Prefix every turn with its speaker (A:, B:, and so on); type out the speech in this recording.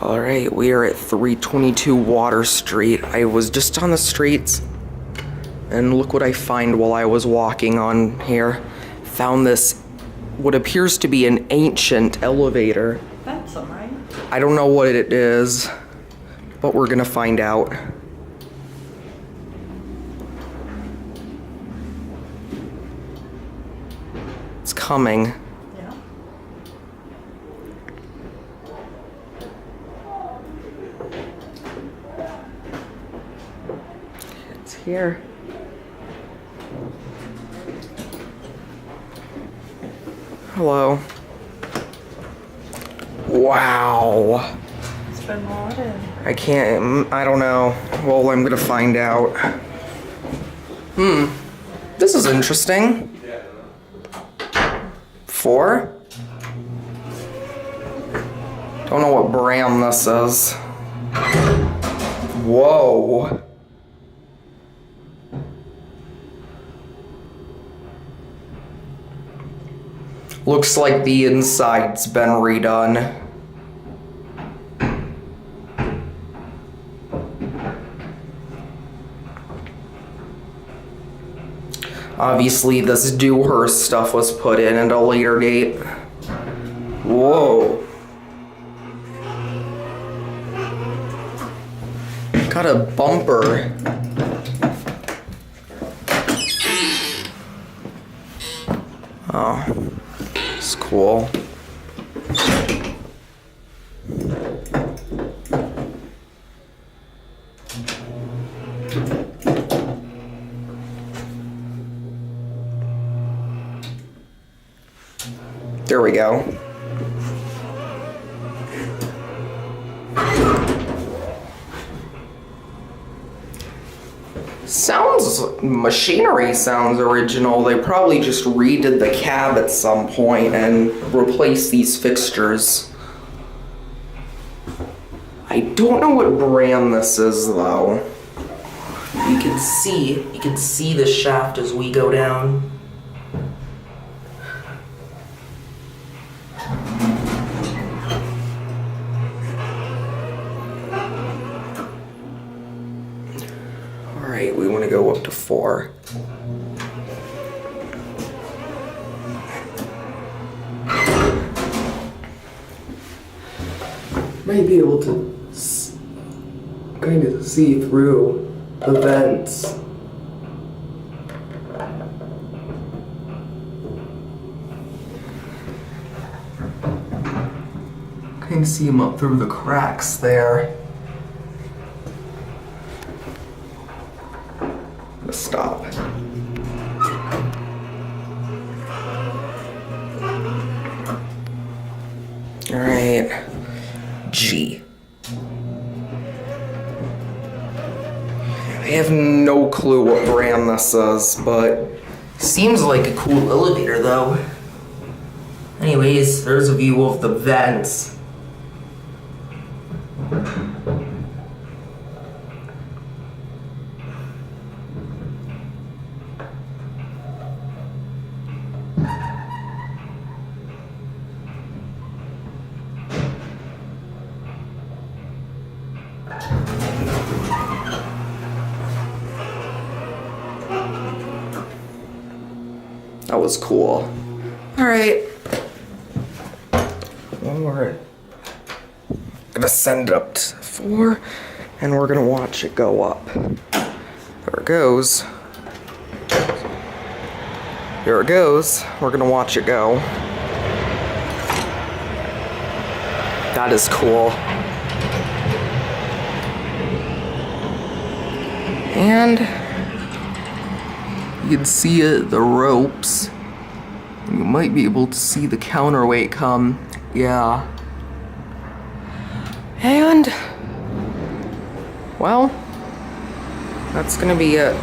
A: Alright, we are at 322 Water Street. I was just on the streets, and look what I find while I was walking on here. Found this, what appears to be an ancient elevator.
B: That's all right.
A: I don't know what it is, but we're gonna find out. It's coming.
B: Yeah.
A: It's here. Hello. Wow.
B: It's been modded.
A: I don't know. Well, I'm gonna find out. This is interesting. 4? Don't know what brand this is. Whoa. Looks like the inside's been redone. Obviously, this Dewhurst stuff was put in at a later date. Whoa. Got a bumper. Oh, it's cool. There we go. Machinery sounds original. They probably just redid the cab at some point and replaced these fixtures. I don't know what brand this is though. You can see the shaft as we go down. Alright, we want to go up to 4. Might be able to kind of see through the vents. Kind of see them up through the cracks there. Stop. All right. G. I have no clue what brand this is, but seems like a cool elevator though. Anyways, there's a view of the vents. That was cool. All right. Well, we're gonna send it up to 4, and we're gonna watch it go up. There it goes. There it goes. We're gonna watch it go. That is cool. And you can see the ropes. You might be able to see the counterweight come. Yeah. And, well, that's gonna be it.